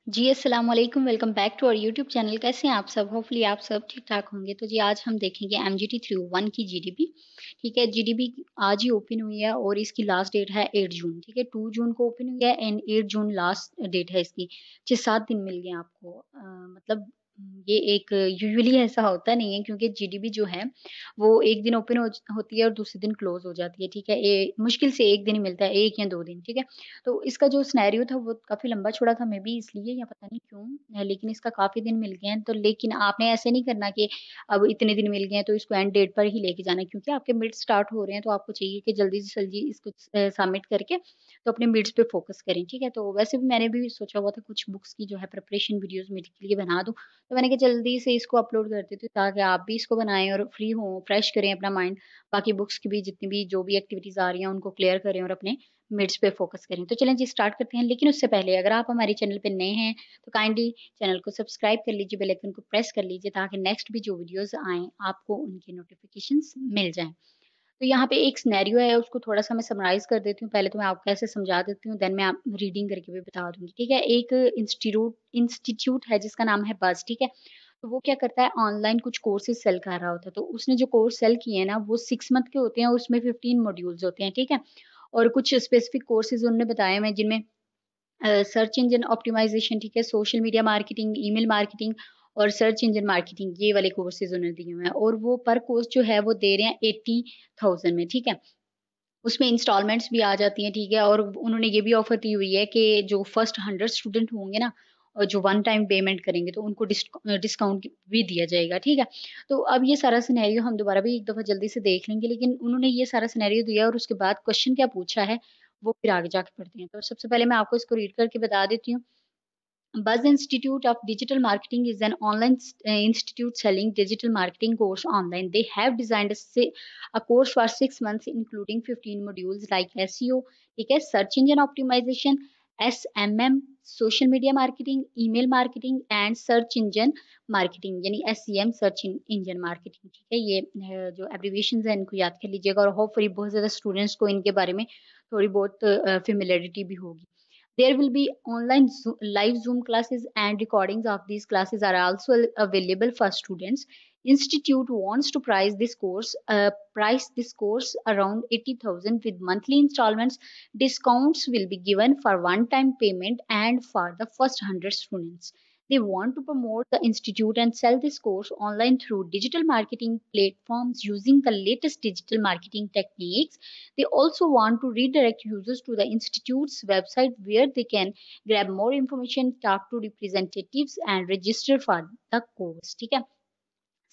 जी, अस्सलाम वालेकुम, welcome back to our YouTube channel. कैसे हैं आप सब? होपफुली आप सब ठीक-ठाक होंगे। तो जी, आज हम देखेंगे एमजीटी 301 की जीडीपी, ठीक है? जीडीपी आज ही ओपन हुई है और इसकी लास्ट डेट है 8 जून, ठीक है? 2 जून को ओपन हुई है एंड 8 जून लास्ट डेट है इसकी। 6-7 दिन मिल गए हैं आपको। मतलब ये एक यूजुअली ऐसा होता नहीं है क्योंकि जीडीपी जो है, वो एक दिन ओपन होती है और दूसरे दिन क्लोज़ हो जाती है, ठीक है? मुश्किल से 1 दिन ही मिलता है, 1 या 2 दिन, ठीक है? तो इसका जो सिनेरियो था वो काफ़ी लंबा-चौड़ा था, मेबी इसलिए या पता नहीं क्यों लेकिन इसका काफ़ी दिन मिल गए हैं। तो लेकिन आपने ऐसे नहीं करना कि अब इतने दिन मिल गए हैं तो इसको एंड डेट पर ही लेके जाना है क्योंकि आपके मिड स्टार्ट हो रहे हैं तो आपको चाहिए कि जल्दी से जल्दी इसको सबमिट करके तो अपने मिड्स पे फ़ोकस करें, ठीक है? तो वैसे भी मैंने भी सोचा हुआ था कुछ बुक्स की जो है प्रिपरेशन वीडियोज़ मिड के लिए बना दूँ। तो मैंने कहा जल्दी से इसको अपलोड कर देती हूँ ताकि आप भी इसको बनाएँ और फ्री हों, फ्रेश करें अपना माइंड। बाकी बुक्स की भी जितनी भी जो भी एक्टिविटीज़ आ रही हैं उनको क्लियर करें और अपने मिड्स पे फ़ोकस करें। तो चलें जी स्टार्ट करते हैं, लेकिन उससे पहले अगर आप हमारे चैनल पे नए हैं, तो काइंडली चैनल को सब्सक्राइब कर लीजिए, बेल आइकन को प्रेस कर लीजिए ताकि नेक्स्ट भी जो वीडियोज़ आएँ, आपको उनकी नोटिफ़िकेशंस मिल जाएँ। तो यहाँ पे एक सिनेरियो है, उसको थोड़ा-सा मैं समराइज़ कर देती हूँ। पहले तो मैं आपको ऐसे समझा देती हूँ, देन मैं आप रीडिंग करके भी बता दूँगी, ठीक है? एक इंस्टीट्यूट है जिसका नाम है बज़, ठीक है? तो वो क्या करता है ऑनलाइन कुछ कोर्सेज़ सेल कर रहा होता है। तो उसने जो कोर्स सेल किए हैं ना, वो 6 मंथ के होते हैं, उसमें 15 मॉड्यूल्स होते हैं, ठीक है? और कुछ स्पेसिफिक कोर्सेज़ उन्होंने बताए हुए हैं जिनमें सर्च इंजन ऑप्टिमाइज़ेशन, ठीक है, social media marketing, email marketing और सर्च इंजन मार्केटिंग, ये वाले कोर्सेज़ उन्होंने दिए हुए हैं और वो पर कोर्स जो है वो दे रहे हैं 80,000 में, ठीक है। उसमें इंस्टॉलमेंट्स भी आ जाती हैं, ठीक है, और उन्होंने ये भी ऑफ़र दी हुई है कि जो फर्स्ट 100 स्टूडेंट होंगे ना और जो वन टाइम पेमेंट करेंगे तो उनको डिस्काउंट भी दिया जाएगा, ठीक है। तो अब ये सारा सिनेरियो हम दोबारा भी एक दफ़ा जल्दी से देख लेंगे, लेकिन उन्होंने ये सारा सिनेरियो दिया और उसके बाद क्वेश्चन क्या पूछा है, वो फिर आगे जाके पढ़ते हैं। तो सबसे पहले मैं आपको इसको रीड करके बता देती हूँ। Buzz Institute of Digital Marketing is an online institute selling digital marketing course online. They have designed a course for 6 months, including 15 modules like SEO, ठीक है, search engine optimization, SMM, social media marketing, email marketing and search engine marketing यानी SEM search engine marketing, ठीक है। ये जो abbreviations हैं इनको याद कर लीजिएगा और होपफुली बहुत ज़्यादा स्टूडेंट्स को इनके बारे में थोड़ी बहुत फेमिलियरिटी भी होगी। There will be online live Zoom classes and recordings of these classes are also available for students. Institute wants to price this course around 80,000 with monthly installments. Discounts will be given for one-time payment and for the first 100 students. They want to promote the institute and sell this course online through digital marketing platforms using the latest digital marketing techniques. They also want to redirect users to the institute's website where they can grab more information, talk to representatives, and register for the course. ठीक है,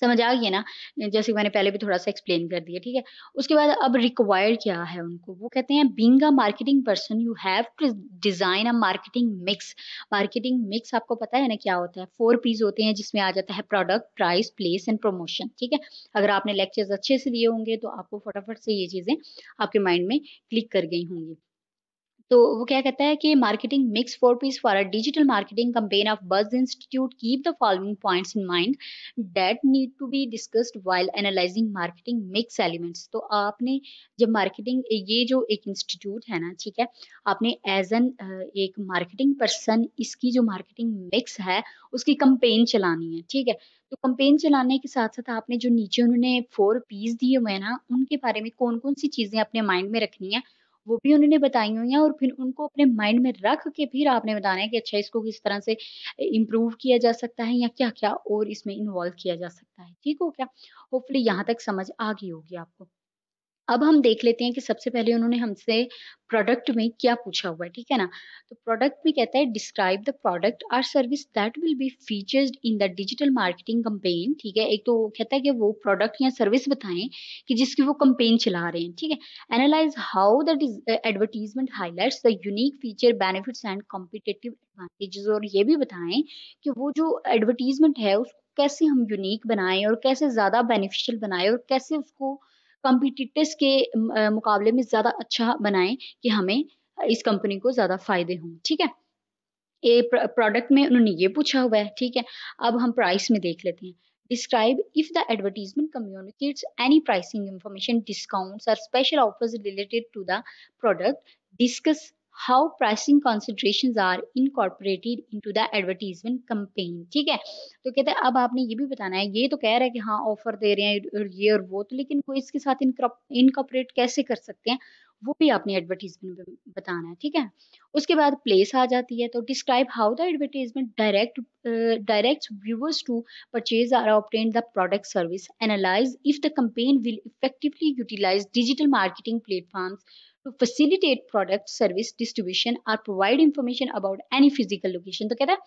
समझ आ गया ना? जैसे मैंने पहले भी थोड़ा-सा एक्सप्लेन कर दिया, ठीक है? उसके बाद अब रिक्वायर्ड क्या है उनको? वो कहते हैं being a marketing person you have to design a marketing mix. Marketing mix आपको पता है ना क्या होता है? 4 पीस होते हैं जिसमें आ जाता है product, price, place and promotion, ठीक है? अगर आपने लेक्चर्स अच्छे से लिए होंगे तो आपको फटाफट से ये चीज़ें आपके माइंड में क्लिक कर गई होंगी। तो वो क्या कहता है कि marketing mix 4 Ps for a digital marketing campaign of buzz institute keep the following points in mind that need to be discussed while analysing marketing mix elements. तो आपने जब मार्केटिंग ये जो एक इंस्टीट्यूट है ना, ठीक है, आपने एज एन एक मार्केटिंग पर्सन इसकी जो मार्केटिंग मिक्स है उसकी कैंपेन चलानी है, ठीक है। तो कैंपेन चलाने के साथ साथ आपने जो नीचे उन्होंने 4 पीस दिए हुए हैं ना उनके बारे में कौन कौन सी चीजें अपने माइंड में रखनी है वो भी उन्होंने बताई हुई हैं और फिर उनको अपने माइंड में रख के फिर आपने बताना है कि अच्छा इसको किस तरह से इम्प्रूव किया जा सकता है या क्या-क्या और इसमें इन्वॉल्व किया जा सकता है। ठीक हो क्या? होपफुली यहाँ तक समझ आ गई होगी आपको। अब हम देख लेते हैं कि सबसे पहले उन्होंने हमसे प्रोडक्ट में क्या पूछा हुआ है, ठीक है ना? तो प्रोडक्ट में कहता है डिस्क्राइब द प्रोडक्ट और service that will be featured in the digital marketing campaign, ठीक है? एक तो कहता है कि वो प्रोडक्ट या सर्विस बताएं कि जिसकी वो कैंपेन चला रहे हैं, ठीक है? Analyse how the advertisement highlights the unique feature benefits and competitive advantages और ये भी बताएं कि वो जो एडवर्टाइजमेंट है उसको कैसे हम यूनिक बनाएं और कैसे ज्यादा बेनिफिशियल बनाएं और कैसे उसको कॉम्पिटिटर्स के मुकाबले में ज़्यादा अच्छा बनाएँ कि हमें इस कंपनी को ज़्यादा फ़ायदे हों, ठीक है? ये प्रोडक्ट में उन्होंने ये पूछा हुआ है, ठीक है? अब हम प्राइस में देख लेते हैं। Describe if the advertisement communicates any pricing information, discounts और special offers related to the product, discuss how pricing considerations are incorporated into the advertisement campaign. ठीक है, तो कहते हैं अब आपने ये भी बताना है, ये तो कह रहा है कि हाँ ऑफर दे रहे हैं और ये और वो, तो लेकिन वो इसके साथ इनकॉर्पोरेट कैसे कर सकते हैं, वो भी आपने एडवर्टीजमेंट में बताना है। ठीक है, उसके बाद प्लेस आ जाती है, तो describe how the advertisement direct viewers to purchase or obtain the product service, analyse if the campaign will effectively utilise digital marketing platforms to facilitate product service distribution or provide information about any physical location। तो कहता है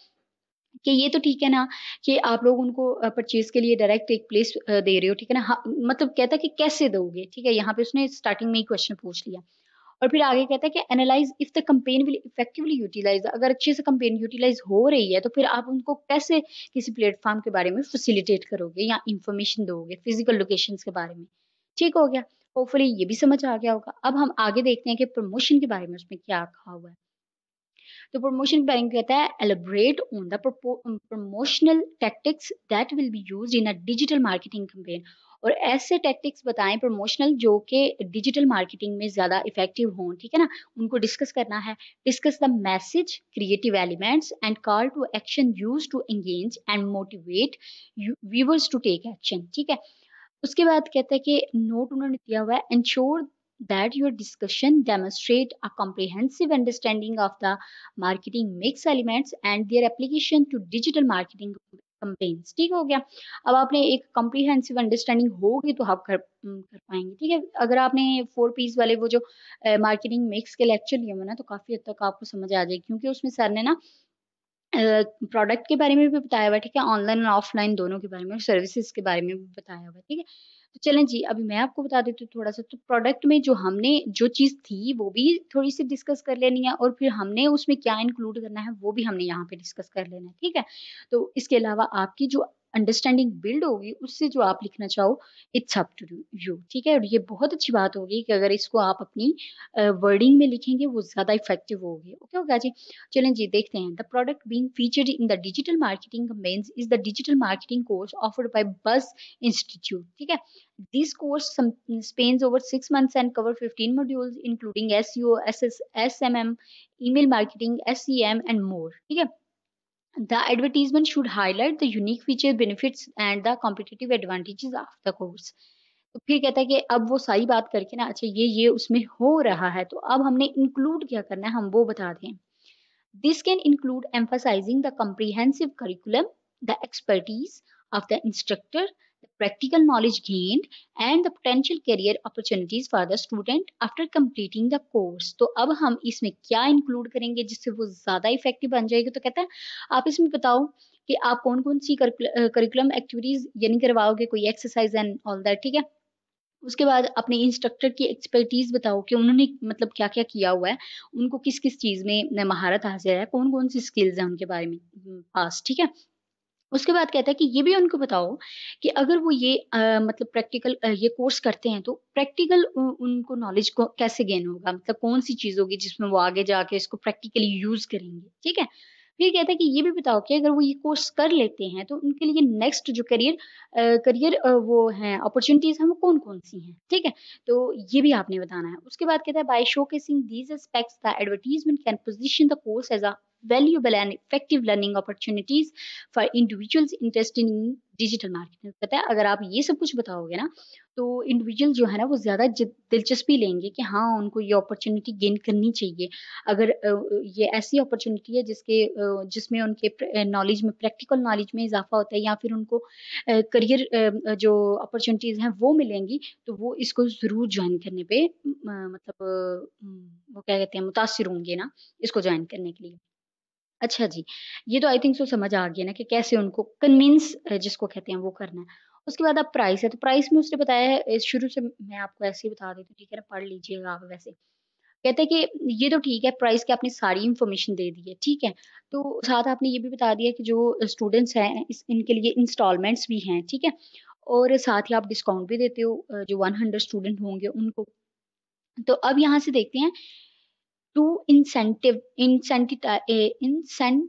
कि ये तो ठीक है ना कि आप लोग उनको परचेज के लिए डायरेक्ट एक प्लेस दे रहे हो, ठीक है ना, हाँ, मतलब कहता है कि कैसे दोगे। ठीक है, यहाँ पे उसने स्टार्टिंग में ही क्वेश्चन पूछ लिया और फिर आगे कहता है कि analyse if the campaign will effectively utilise, अगर अच्छे से कैंपेन यूटिलाइज हो रही है तो फिर आप उनको कैसे किसी प्लेटफॉर्म के बारे में फैसिलिटेट करोगे या इंफॉर्मेशन दोगे फिजिकल लोकेशंस के बारे में। ठीक हो गया, होपफुली ये भी समझ आ गया होगा। अब हम आगे देखते हैं कि प्रमोशन के बारे में उसमें क्या कहा हुआ है। तो प्रमोशन के बारे में कहता है elaborate on the promotional tactics that will be used in a digital marketing campaign, और ऐसे टैक्टिक्स बताएं प्रमोशनल जो कि डिजिटल मार्केटिंग में ज्यादा इफेक्टिव हों। ठीक है ना, उनको डिस्कस करना है। Discuss the message, creative elements and call to action use to engage and motivate viewers to take action. ठीक है, उसके बाद कहता है कि नोट उन्होंने दिया हुआ है, ensure that your discussion demonstrate a comprehensive understanding of the marketing mix elements and their application to digital marketing campaigns। ठीक हो गया, अब आपने एक comprehensive understanding होगी तो आप कर पाएंगे। ठीक है, अगर आपने 4 पीस वाले वो जो मार्केटिंग मिक्स के लेक्चर लिए हुए ना, तो काफी हद तक आपको समझ आ जाएगी, क्योंकि उसमें सर ने ना प्रोडक्ट के बारे में भी बताया हुआ है, ठीक है, ऑनलाइन और ऑफलाइन दोनों के बारे में, और सर्विसेज के बारे में भी बताया हुआ है। ठीक है, तो चलें जी, अभी मैं आपको बता देती हूँ थोड़ा सा। तो प्रोडक्ट में जो हमने जो चीज़ थी वो भी थोड़ी सी डिस्कस कर लेनी है, और फिर हमने उसमें क्या इंक्लूड करना है वो भी हमने यहाँ पे डिस्कस कर लेना है। ठीक है, तो इसके अलावा आपकी जो अंडरस्टैंडिंग बिल्ड होगी उससे जो आप लिखना चाहो, इट्स अप टू यू। ठीक है, और ये बहुत अच्छी बात होगी कि अगर इसको आप अपनी वर्डिंग में लिखेंगे वो ज़्यादा इफेक्टिव होगी। ओके होगा जी, चलें जी देखते हैं। The product being featured in the digital marketing campaigns is the digital marketing course offered by buzz institute. ठीक है, this course spans over 6 months and cover 15 modules including SEO, SMM, email marketing, SEM and more। ठीक है, the advertisement should highlight the unique feature, benefits and the competitive advantages of the course। तो फिर कहता है कि अब वो सारी बात करके ना, अच्छा ये उसमें हो रहा है, तो अब हमने इंक्लूड क्या करना है हम वो बता दें। This can include emphasizing the comprehensive curriculum, the expertise of the instructor, the practical knowledge gained, and the potential career opportunities for the student after completing the course। तो अब हम इसमें क्या इंक्लूड करेंगे जिससे वो ज़्यादा इफेक्टिव बन जाएगी। तो कहता है आप इसमें बताओ कि आप कौन कौन सी करिकुलम एक्टिविटीज़ यानी करवाओगे, कोई एक्सरसाइज एंड ऑल दैट। ठीक है, उसके बाद अपने इंस्ट्रक्टर की एक्सपर्टीज़ बताओ कि उन्होंने मतलब क्या-क्या किया हुआ है, उनको किस-किस चीज़ में महारत हासिल है, कौन-कौन सी स्किल्स हैं उनके बारे में पास। ठीक है? उसके बाद कहता है कि ये भी उनको बताओ कि अगर वो ये मतलब प्रैक्टिकल ये कोर्स करते हैं तो प्रैक्टिकल उनको नॉलेज को कैसे गेन होगा, मतलब कौन-सी चीज़ होगी जिसमें वो आगे जाके इसको प्रैक्टिकली यूज़ करेंगे। ठीक है? फिर कहता है कि ये भी बताओ कि अगर वो ये कोर्स कर लेते हैं तो उनके लिए नेक्स्ट जो करियर वो हैं अपॉर्च्युनिटीज़ हैं वो कौन-कौन सी हैं। ठीक है? तो ये भी आपने बताना है। उसके बाद कहता है by showcasing these aspects the advertisement can position the course as a valuable and effective learning opportunities for individuals interested in digital marketing. पता है अगर आप ये सब कुछ बताओगे ना, तो इंडिविजुअल जो है ना वो ज़्यादा दिलचस्पी लेंगे कि हाँ उनको ये अपॉर्चुनिटी गेन करनी चाहिए। अगर ये ऐसी अपॉर्चुनिटी है जिसमें उनके नॉलेज में, प्रैक्टिकल नॉलेज में इजाफा होता है, या फिर उनको करियर जो अपॉर्चुनिटीज़ हैं वो मिलेंगी, तो वो इसको ज़रूर ज्वाइन करने पे मतलब वो क्या कहते हैं मुतासिर होंगे ना इसको ज्वाइन करने के लिए। अच्छा जी, ये तो आई थिंक सो समझ आ गया ना कि कैसे उनको कन्विंस जिसको कहते हैं वो करना है। उसके बाद अब प्राइस है, तो प्राइस में उसने बताया है शुरू से मैं आपको ऐसे ही बता देती हूँ, ठीक है ना, पढ़ लीजिएगा आप वैसे। कहते हैं कि ये तो ठीक है, प्राइस की आपने सारी इन्फॉर्मेशन दे दी है, ठीक है। तो साथ आपने ये भी बता दिया कि जो स्टूडेंट्स हैं इनके लिए इंस्टॉलमेंट्स भी हैं, ठीक है। और साथ ही आप डिस्काउंट भी देते हो जो 100 स्टूडेंट होंगे उनको। तो अब यहाँ से देखते हैं टू इंसेंटिव इंसेंटिटा incentivize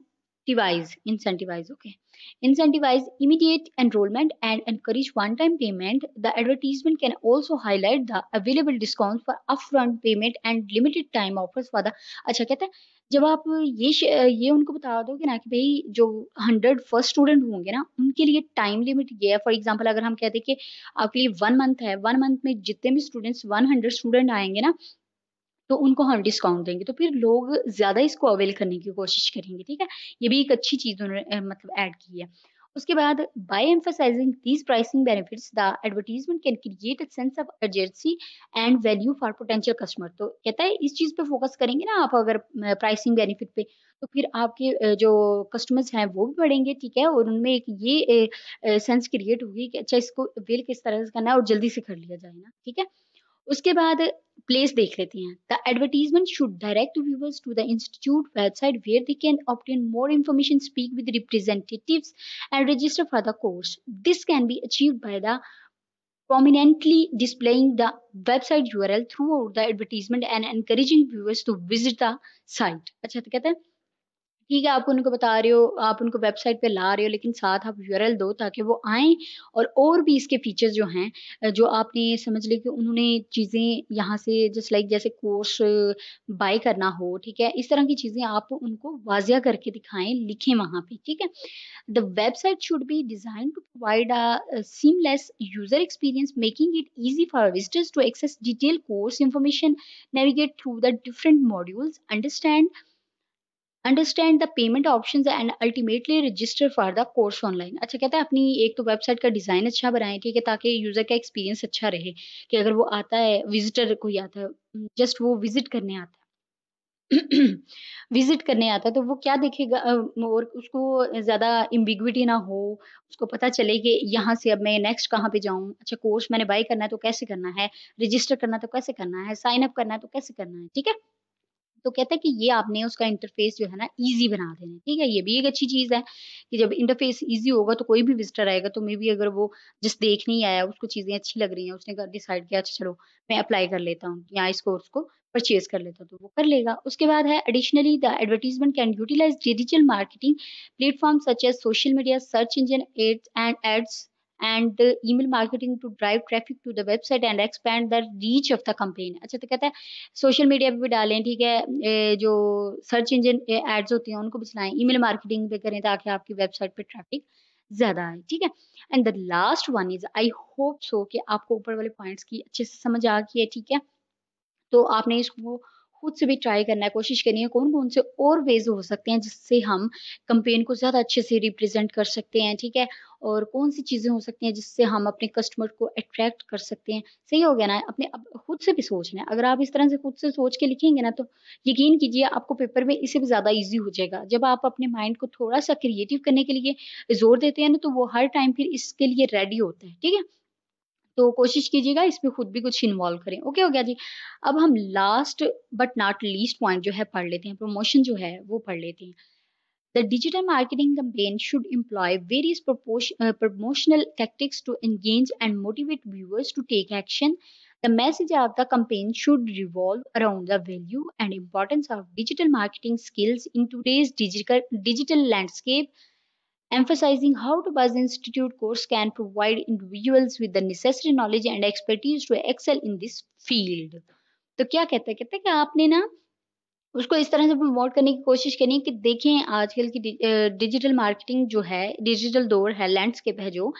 incentivize, okay. Incentivize immediate enrollment and encourage one-time payment. The advertisement can also highlight the available discounts for upfront payment and limited time offers for the, अच्छा कहता है जब आप ये उनको बता दोगे ना कि भाई जो 100 फर्स्ट स्टूडेंट होंगे ना उनके लिए टाइम लिमिट ये है। फॉर एग्जांपल अगर हम कहते हैं कि आपके लिए 1 मंथ है, 1 मंथ में जितने भी स्टूडेंट्स 100 स्टूडेंट आएंगे ना तो उनको हम डिस्काउंट देंगे, तो फिर लोग ज़्यादा इसको अवेल करने की कोशिश करेंगे, ठीक है? ये भी एक अच्छी चीज़ उन्होंने मतलब ऐड की है। उसके बाद by emphasising these pricing benefits the advertisement can create a sense of urgency and value for potential customer. तो कहता है इस चीज़ पे फोकस करेंगे ना आप अगर प्राइसिंग बेनिफिट पे, तो फिर आपके जो कस्टमर्स हैं वो भी बढ़ेंगे, ठीक है? और उनमें एक ये सेंस क्रिएट होगी कि अच्छा इसको अवेल किस तरह से करना है और जल्दी से कर लिया जाए ना, ठीक है? उसके बाद प्लेस देख लेते हैं। The advertisement should direct viewers to the institute website where they can obtain more information, speak with representatives and register for the course. This can be achieved by the prominently displaying the website URL throughout the advertisement and encouraging viewers to visit the site। अच्छा तो कहते हैं ठीक है, आप उनको बता रहे हो, आप उनको वेबसाइट पे ला रहे हो, लेकिन साथ आप यूआरएल दो ताकि वो आएँ और भी इसके फीचर्स जो हैं जो आपने समझ लें कि उन्होंने चीज़ें यहाँ से जस्ट लाइक जैसे कोर्स बाय करना हो, ठीक है? इस तरह की चीज़ें आप उनको वाज़िया करके दिखाएँ, लिखें वहाँ पे, ठीक है? The website should be designed to provide a seamless user experience, making it easy for visitors to access detailed course information, navigate through the different modules, understand the payment options and ultimately register for the course online. अच्छा कहता है अपनी एक तो website का design अच्छा बनाएं, ठीक है? ताकि यूज़र का एक्सपीरियंस अच्छा रहे कि अगर वो आता है, विजिटर कोई आता है, जस्ट वो विजिट करने आता है विजिट करने आता है तो वो क्या देखेगा और उसको ज़्यादा एम्बिग्विटी ना हो, उसको पता चले कि यहाँ से अब मैं नेक्स्ट कहाँ पे जाऊँ। अच्छा कोर्स मैंने बाय करना है तो कैसे करना है, रजिस्टर करना है तो कैसे करना है, साइन अप करना है तो कैसे करना है, ठीक है? तो कहता है कि ये आपने उसका इंटरफ़ेस जो है ना ईज़ी बना देना है, ठीक है? ये भी एक अच्छी चीज़ है कि जब इंटरफ़ेस ईज़ी होगा तो कोई भी विज़िटर आएगा तो मेबी अगर वो जस्ट देखने ही आया, उसको चीज़ें अच्छी लग रही हैं, उसने डिसाइड किया अच्छा चलो मैं अप्लाई कर लेता हूँ या इस कोर्स को परचेज़ कर लेता हूँ, तो वो कर लेगा। उसके बाद है additionally the advertisement can utilise digital marketing platform such as social media, search engine ads and the email marketing to drive traffic to the website and expand the reach of the campaign। अच्छा तो कहता है social media पे भी डालें, ठीक है? जो सर्च इंजन एड्स होती हैं उनको भी चलाएँ, ईमेल मार्केटिंग पे करें ताकि आपकी वेबसाइट पे ट्रैफिक ज़्यादा आए, ठीक है? And the last one is I hope so कि आपको ऊपर वाले पॉइंट्स की अच्छे से समझ आ गई है, ठीक है? तो आपने इसको खुद से भी ट्राई करना है, कोशिश करनी है कौन-कौन से और वेज़ हो सकते हैं जिससे हम कैंपेन को ज़्यादा अच्छे से रिप्रेज़ेंट कर सकते हैं, ठीक है? और कौन-सी चीज़ें हो सकती हैं जिससे हम अपने कस्टमर को अट्रैक्ट कर सकते हैं। सही हो गया ना? अपने अब खुद से भी सोचना है। अगर आप इस तरह से खुद से सोच के लिखेंगे ना तो यकीन कीजिए आपको पेपर में इससे भी ज़्यादा ईज़ी हो जाएगा। जब आप अपने माइंड को थोड़ा-सा क्रिएटिव करने के लिए ज़ोर देते हैं ना तो वो हर टाइम फिर इसके लिए रेडी होता है, ठीक है? तो कोशिश कीजिएगा इसमें खुद भी कुछ इन्वॉल्व करें। ओके हो गया जी। अब हम last but not least point जो है पढ़ लेते हैं, प्रमोशन जो है वो पढ़ लेते हैं। The digital marketing campaign should employ various promotional tactics to engage and motivate viewers to take action. The message of the campaign should revolve around the value and importance of digital marketing skills in today's digital landscape, emphasizing how to Buzz Institute course can provide individuals with the necessary knowledge and expertise to excel in this field। तो क्या कहते हैं कि आपने ना उसको इस तरह से प्रमोट करने की कोशिश करनी है कि देखें आजकल की डिजिटल मार्केटिंग जो है, डिजिटल दौर है, लैंडस्केप है जो,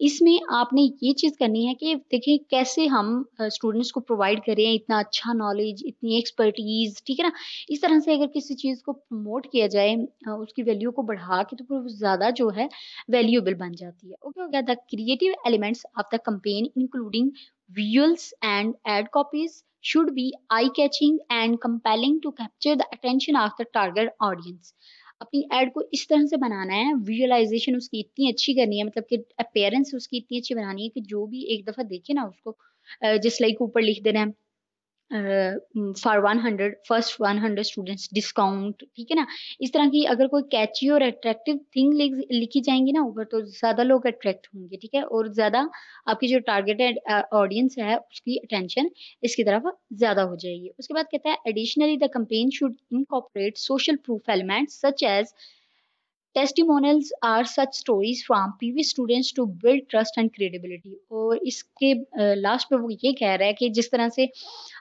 इसमें आपने ये चीज़ करनी है कि देखिए कैसे हम स्टूडेंट्स को प्रोवाइड करें इतना अच्छा नॉलेज, इतनी एक्सपर्टीज़, ठीक है ना? इस तरह से अगर किसी चीज़ को प्रमोट किया जाए उसकी वैल्यू को बढ़ा के तो फिर वो ज़्यादा जो है वैल्यूएबल बन जाती है। ओके हो गया? The creative elements of the campaign including visuals and ad copies should be eye-catching and compelling to capture the attention of the target audience। अपनी एड को इस तरह से बनाना है, विजुअलाइजेशन उसकी इतनी अच्छी करनी है, मतलब कि अपीयरेंस उसकी इतनी अच्छी बनानी है कि जो भी एक दफ़ा देखे ना उसको जस्ट लाइक ऊपर लिख देना है फॉर 100 फर्स्ट 100 स्टूडेंट्स डिस्काउंट, ठीक है ना? इस तरह की अगर कोई कैची और अट्रैक्टिव थिंग लिखी जाएँगी ना ऊपर तो ज़्यादा लोग अट्रैक्ट होंगे, ठीक है? और ज़्यादा आपकी जो टारगेटेड ऑडियंस है उसकी अटेंशन इसकी तरफ ज़्यादा हो जाएगी। उसके बाद कहता है additionally the campaign should incorporate social proof elements such as testimonials or such stories from previous students to build trust and credibility. और इसके लास्ट में वो ये कह रहा है कि जिस तरह से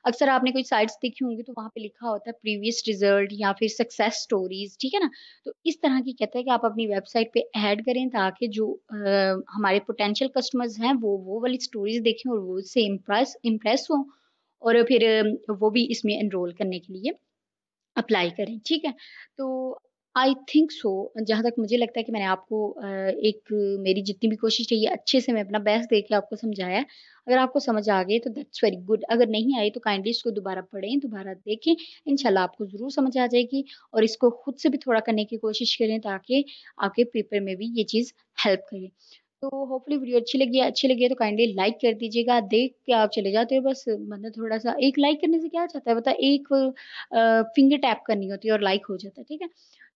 अक्सर आपने कोई साइट्स देखी होंगी तो वहाँ पे लिखा होता है प्रीवियस रिजल्ट या फिर सक्सेस स्टोरीज, ठीक है ना? तो इस तरह की कहता है कि आप अपनी वेबसाइट पे ऐड करें ताकि जो हमारे पोटेंशियल कस्टमर्स हैं वो वाली स्टोरीज देखें और वो उससे इम्प्रेस इम्प्रेस हों और फिर वो भी इसमें एनरोल करने के लिए अप्लाई करें, ठीक है? तो आई थिंक सो, जहाँ तक मुझे लगता है कि मैंने आपको एक मेरी जितनी भी कोशिश रही है अच्छे से मैं अपना बेस्ट दे के आपको समझाया है। अगर आपको समझ आ गई तो दैट्स वेरी गुड, अगर नहीं आई तो काइंडली इसको दोबारा पढ़ें, दोबारा देखें, इंशाल्लाह आपको ज़रूर समझ आ जाएगी और इसको खुद से भी थोड़ा करने की कोशिश करें ताकि आपके पेपर में भी ये चीज़ हेल्प करे। तो होपफुली वीडियो अच्छी लगी है तो काइंडली लाइक कर दीजिएगा। देख के आप चले जाते हो बस, मतलब थोड़ा-सा एक लाइक करने से क्या जाता है पता है, एक फिंगर टैप करनी होती है और लाइक हो जाता है, ठीक है?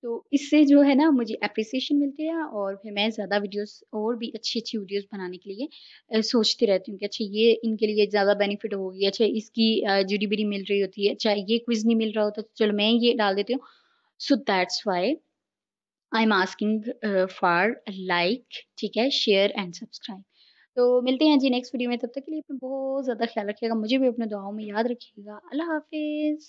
तो इससे जो है ना मुझे एप्रिसिएशन मिलती है और फिर मैं ज़्यादा वीडियोज़ और भी अच्छी-अच्छी वीडियोज़ बनाने के लिए सोचती रहती हूँ कि अच्छा ये इनके लिए ज़्यादा बेनिफिट होगी, अच्छा इसकी जीडीबी मिल रही होती है, अच्छा ये क्विज़ नहीं मिल रहा होता तो चलो मैं ये डाल देती हूँ। So that's why I am asking for like, ठीक है, शेयर एंड सब्सक्राइब। तो मिलते हैं जी नेक्स्ट वीडियो में, तब तक के लिए अपना बहुत ज़्यादा ख्याल रखिएगा, मुझे भी अपने दुआओं में याद रखिएगा। अल्लाह हाफ़िज़।